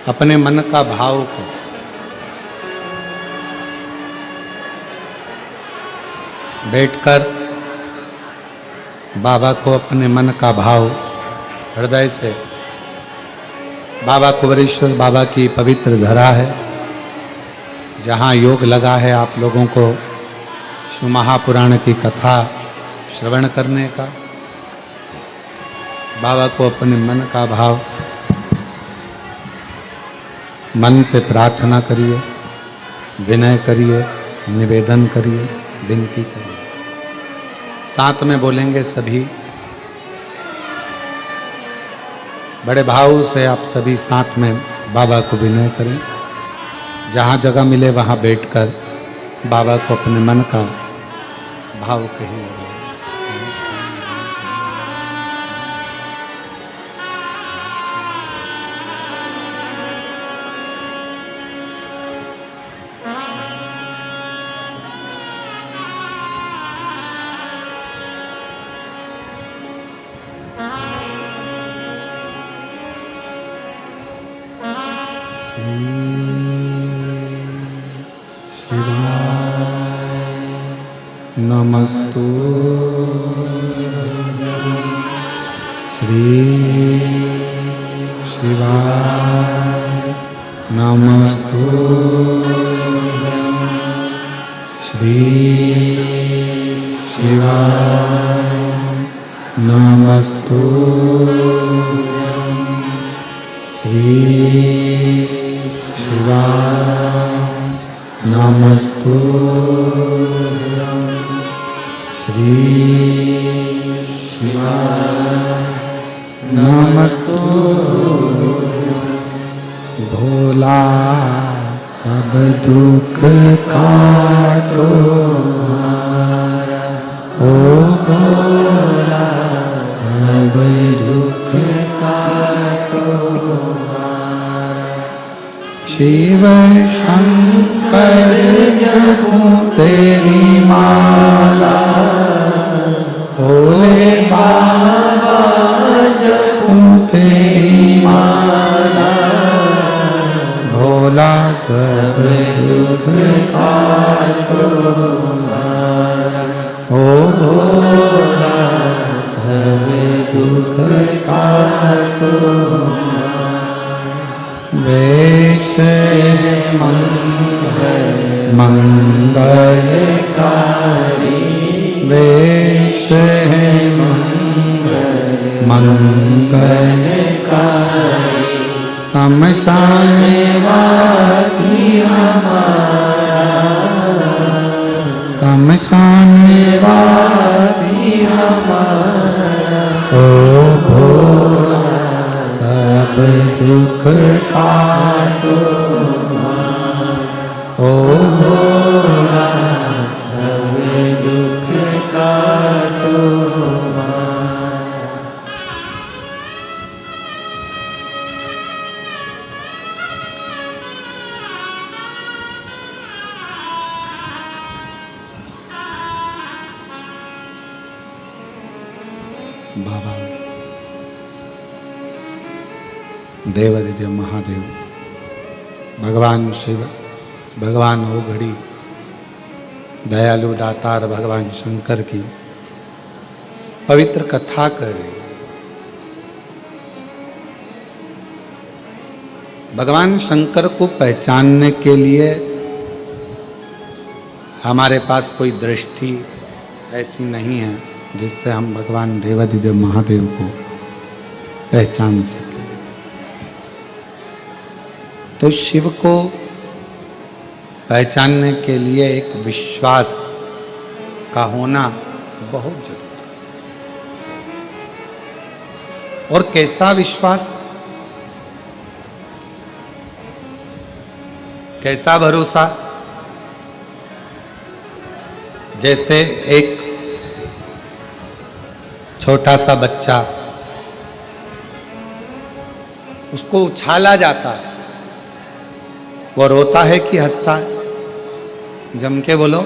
अपने मन का भाव को बैठकर बाबा को अपने मन का भाव हृदय से, बाबा कुंवरेश्वर बाबा की पवित्र धरा है जहाँ योग लगा है आप लोगों को शिव महापुराण की कथा श्रवण करने का। बाबा को अपने मन का भाव मन से प्रार्थना करिए, विनय करिए, निवेदन करिए, विनती करिए। साथ में बोलेंगे सभी, बड़े भाव से आप सभी साथ में बाबा को विनय करें। जहाँ जगह मिले वहाँ बैठकर बाबा को अपने मन का भाव कहिए। नमस्तु श्री शिवाय, नमस्तु श्री शिवाय, नमस्तु श्री शिवाय, नमस्तु श्री शिवाय, नमस्तु। भोला सब दुख काटो मारा, ओ भोला सब दुख काटो मारा। शिव शंकर जपूं तेरी माला, भोले बाबा जपूं तेरी माला। भोला सब दुख काटो मारा, ओ भोला सब दुख काटो मारा। वेश मंगलकारी, वेश मंगलकारी। शमशान वासी हमारा, शमशान वासी हमारा। ओ भोला सब दुख काटो मारा, ओ भोला सब दुख काटो मारा। बाबा देवादिदेव महादेव, भगवान शिव, भगवान ओघड़ी, दयालु दातार भगवान शंकर की पवित्र कथा करें। भगवान शंकर को पहचानने के लिए हमारे पास कोई दृष्टि ऐसी नहीं है जिससे हम भगवान देवादिदेव महादेव को पहचान सकें। तो शिव को पहचानने के लिए एक विश्वास का होना बहुत जरूरी है। और कैसा विश्वास, कैसा भरोसा? जैसे एक छोटा सा बच्चा, उसको उछाला जाता है, वो रोता है कि हंसता है? जम के बोलो।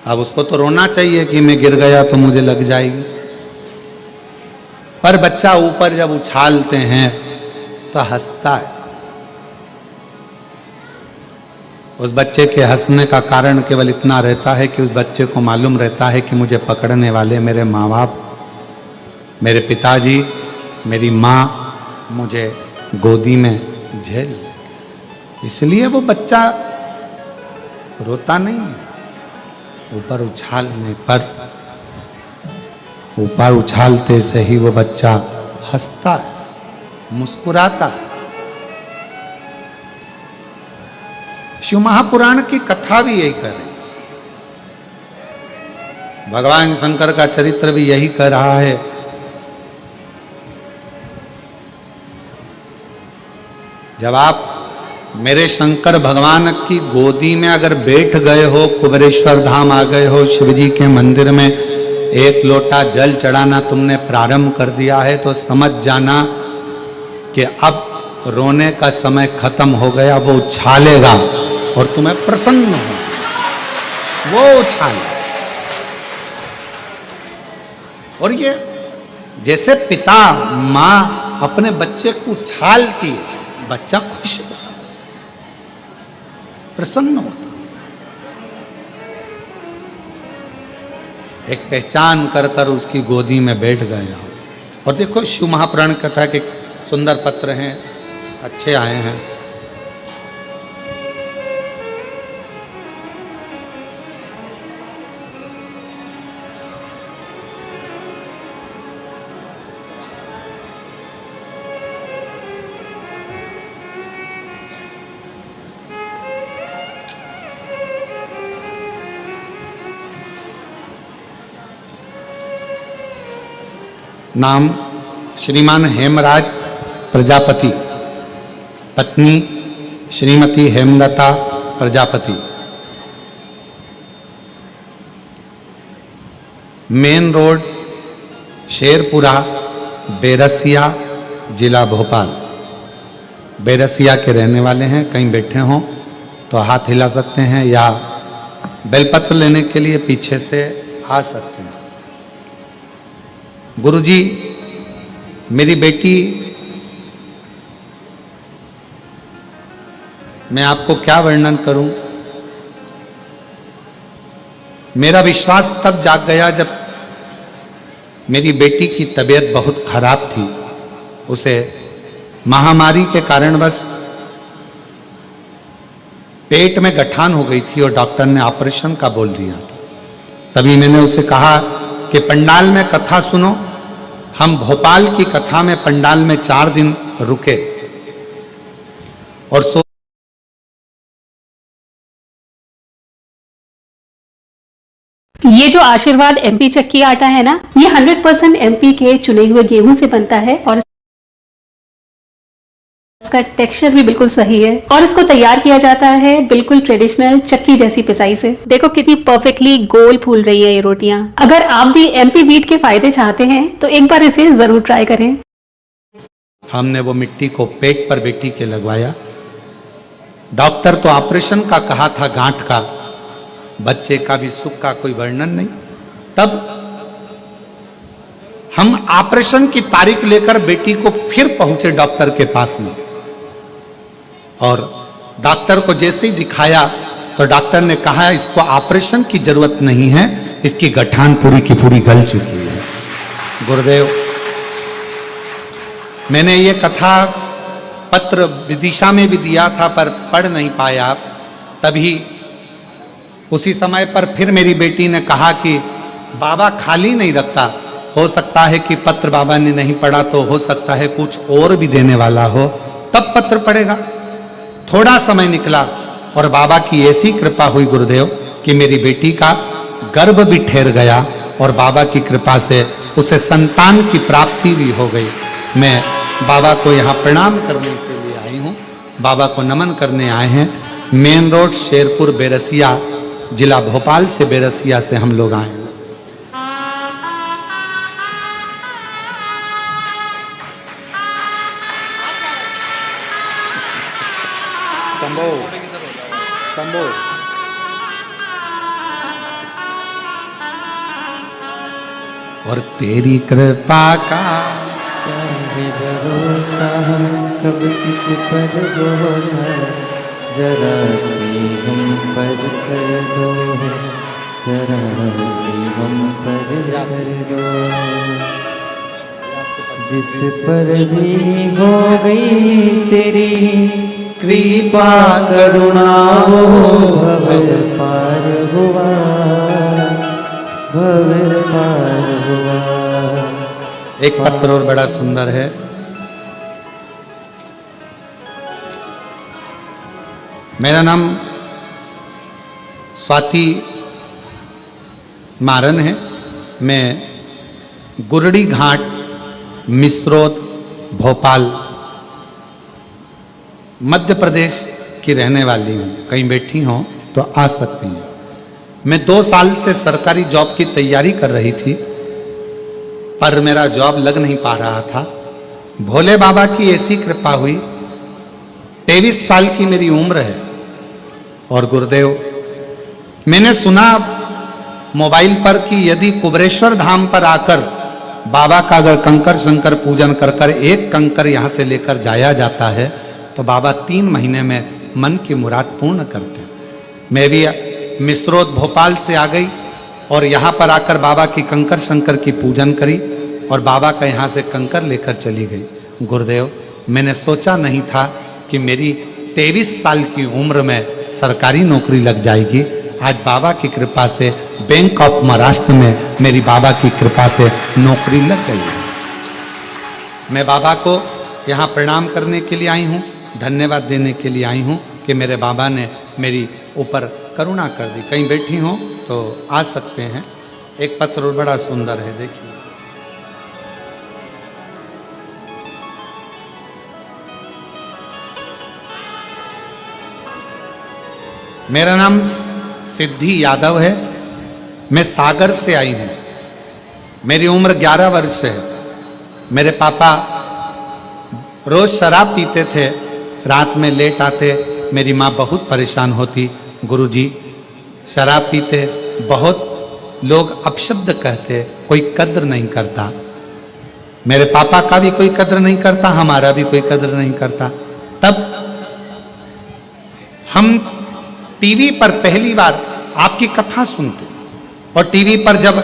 अब उसको तो रोना चाहिए कि मैं गिर गया तो मुझे लग जाएगी। पर बच्चा ऊपर जब उछालते हैं तो हंसता है। उस बच्चे के हंसने का कारण केवल इतना रहता है कि उस बच्चे को मालूम रहता है कि मुझे पकड़ने वाले मेरे माँ बाप, मेरे पिताजी, मेरी माँ मुझे गोदी में झेल ले। इसलिए वो बच्चा रोता नहीं है। ऊपर उछालने पर, ऊपर उछालते से ही वो बच्चा हंसता है, मुस्कुराता है। शिव महापुराण की कथा भी यही कर रही, भगवान शंकर का चरित्र भी यही कह रहा है। जब आप मेरे शंकर भगवान की गोदी में अगर बैठ गए हो, कुबेरेश्वर धाम आ गए हो, शिव जी के मंदिर में एक लोटा जल चढ़ाना तुमने प्रारंभ कर दिया है, तो समझ जाना कि अब रोने का समय खत्म हो गया। वो उछालेगा और तुम्हें प्रसन्न हो, वो उछाले। और ये जैसे पिता माँ अपने बच्चे को उछालती है, बच्चा खुश होता, प्रसन्न होता, एक पहचान कर कर उसकी गोदी में बैठ गया। और देखो शिव महापुराण कथा के सुंदर पत्र हैं, अच्छे आए हैं। नाम श्रीमान हेमराज प्रजापति, पत्नी श्रीमती हेमलता प्रजापति। मेन रोड शेरपुरा, बेरसिया, जिला भोपाल। बेरसिया के रहने वाले हैं। कहीं बैठे हों तो हाथ हिला सकते हैं या बेलपत्र लेने के लिए पीछे से आ सकते हैं। गुरुजी, मेरी बेटी, मैं आपको क्या वर्णन करूं। मेरा विश्वास तब जाग गया जब मेरी बेटी की तबीयत बहुत खराब थी। उसे महामारी के कारणवश पेट में गठान हो गई थी और डॉक्टर ने ऑपरेशन का बोल दिया। तभी मैंने उसे कहा कि पंडाल में कथा सुनो। हम भोपाल की कथा में पंडाल में 4 दिन रुके और ये जो आशीर्वाद एमपी चक्की आटा है ना, ये 100% एमपी के चुने हुए गेहूं से बनता है और इसका टेक्सचर भी बिल्कुल सही है। और इसको तैयार किया जाता है बिल्कुल ट्रेडिशनल चक्की जैसी पिसाई से। देखो कितनी परफेक्टली गोल फूल रही है ये रोटियां। अगर आप भी एमपी व्हीट के फायदे चाहते हैं तो एक बार इसे जरूर ट्राई करें। हमने वो मिट्टी को पेट पर बेटी के लगवाया। डॉक्टर तो ऑपरेशन का कहा था, गांठ का, बच्चे का भी सुख का कोई वर्णन नहीं। तब हम ऑपरेशन की तारीख लेकर बेटी को फिर पहुंचे डॉक्टर के पास में, और डॉक्टर को जैसे ही दिखाया तो डॉक्टर ने कहा इसको ऑपरेशन की जरूरत नहीं है, इसकी गठान पूरी की पूरी गल चुकी है। गुरुदेव, मैंने ये कथा पत्र विदिशा में भी दिया था पर पढ़ नहीं पाया। तभी उसी समय पर फिर मेरी बेटी ने कहा कि बाबा खाली नहीं रखता, हो सकता है कि पत्र बाबा ने नहीं पढ़ा तो हो सकता है कुछ और भी देने वाला हो, तब पत्र पढ़ेगा। थोड़ा समय निकला और बाबा की ऐसी कृपा हुई गुरुदेव कि मेरी बेटी का गर्भ भी ठहर गया और बाबा की कृपा से उसे संतान की प्राप्ति भी हो गई। मैं बाबा को यहाँ प्रणाम करने के लिए आई हूँ, बाबा को नमन करने आए हैं। मेन रोड शेरपुर, बेरसिया, जिला भोपाल से बेरसिया से हम लोग आए हैं। शंभो शंभो। और तेरी कृपा का है भरोसा हम कब किस पर बोझा, जरा सी हम पर कर दो, जरा सी हम पर कर दो। जिस पर भी हो गई तेरी कृपा करुणा, वो भव पार हुआ, भव पार हुआ। एक पत्र और बड़ा सुंदर है। मेरा नाम स्वाति मारन है। मैं गुरड़ी घाट, मिस्रोद, भोपाल, मध्य प्रदेश की रहने वाली हूँ। कहीं बैठी हो तो आ सकती हैं। मैं 2 साल से सरकारी जॉब की तैयारी कर रही थी, पर मेरा जॉब लग नहीं पा रहा था। भोले बाबा की ऐसी कृपा हुई, 23 साल की मेरी उम्र है। और गुरुदेव, मैंने सुना मोबाइल पर कि यदि कुबरेश्वर धाम पर आकर बाबा का अगर कंकर शंकर पूजन कर कर एक कंकर यहाँ से लेकर जाया जाता है तो बाबा 3 महीने में मन की मुराद पूर्ण करते हैं। मैं भी मिस्रोद भोपाल से आ गई और यहाँ पर आकर बाबा की कंकर शंकर की पूजन करी और बाबा का यहाँ से कंकर लेकर चली गई। गुरुदेव, मैंने सोचा नहीं था कि मेरी 23 साल की उम्र में सरकारी नौकरी लग जाएगी। आज बाबा की कृपा से बैंक ऑफ महाराष्ट्र में मेरी बाबा की कृपा से नौकरी लग गई है। मैं बाबा को यहाँ प्रणाम करने के लिए आई हूँ, धन्यवाद देने के लिए आई हूँ कि मेरे बाबा ने मेरी ऊपर करुणा कर दी। कहीं बैठी हो तो आ सकते हैं। एक पत्र और बड़ा सुंदर है, देखिए। मेरा नाम सिद्धि यादव है। मैं सागर से आई हूँ। मेरी उम्र 11 वर्ष है। मेरे पापा रोज शराब पीते थे, रात में लेट आते। मेरी माँ बहुत परेशान होती, गुरुजी शराब पीते, बहुत लोग अपशब्द कहते, कोई कद्र नहीं करता। मेरे पापा का भी कोई कद्र नहीं करता, हमारा भी कोई कद्र नहीं करता। तब हम टीवी पर पहली बार आपकी कथा सुनते और टीवी पर जब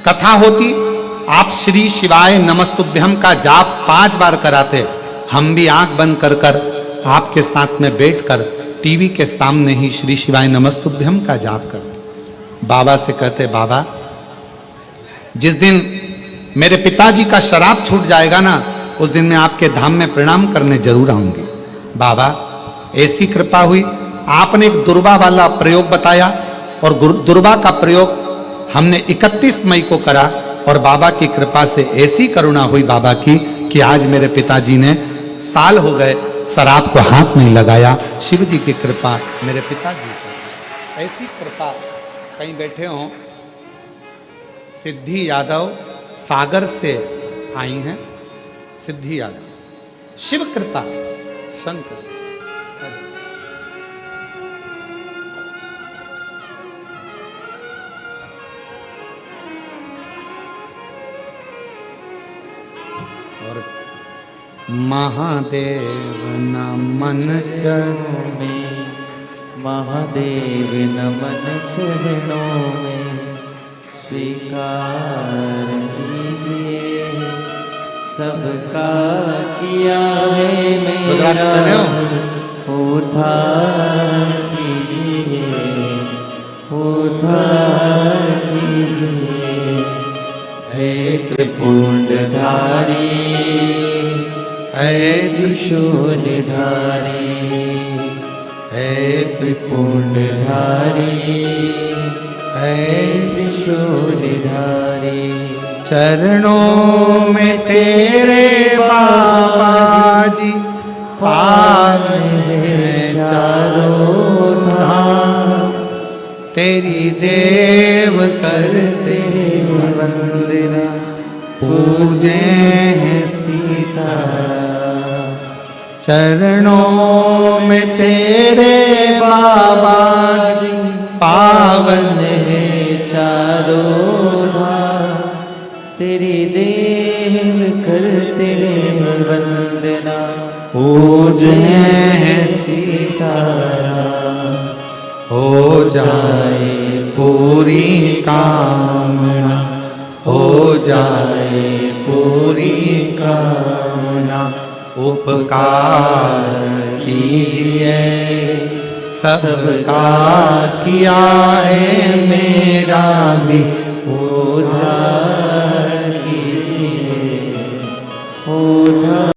कथा होती, आप श्री शिवाय नमस्तुभ्यम का जाप 5 बार कराते। हम भी आंख बंद कर कर आपके साथ में बैठकर टीवी के सामने ही श्री शिवाय नमस्तुभ्यम का जाप करते। बाबा से कहते, बाबा जिस दिन मेरे पिताजी का शराब छूट जाएगा ना, उस दिन मैं आपके धाम में प्रणाम करने जरूर आऊंगी। बाबा ऐसी कृपा हुई, आपने एक दुर्वा वाला प्रयोग बताया और दुर्वा का प्रयोग हमने 31 मई को करा और बाबा की कृपा से ऐसी करुणा हुई बाबा की कि आज मेरे पिताजी ने साल हो गए शराब को हाथ नहीं लगाया। शिव जी की कृपा मेरे पिताजी को। ऐसी कृपा, कहीं बैठे हो, सिद्धि यादव सागर से आई हैं। सिद्धि यादव, शिव कृपा, शंकर। और महादेव नमन चरणों में, महादेव नमन चरणों में, स्वीकार कीजिए सबका किया है मेरा, उद्धार कीजिए, उद्धार कीजिए। हे त्रिपुंडधारी, हे त्रिशूलधारी, हे त्रिपुंडधारी, हे त्रिशूलधारी। चरणों में तेरे बाबा जी पावन है चारों धाम। तेरी देव करते वंदना, पूजे हैं सीताराम। चरणों में तेरे बाबा जी पावन है चारों धाम। तेरी देव कर तेरे वंदना। हो जय सीताराम हो जाए पूरी कामना, हो जाए पूरी कामना। उपकार कीजिए सबका किया है, मेरा भी उद्धार कीजिए, उद्धार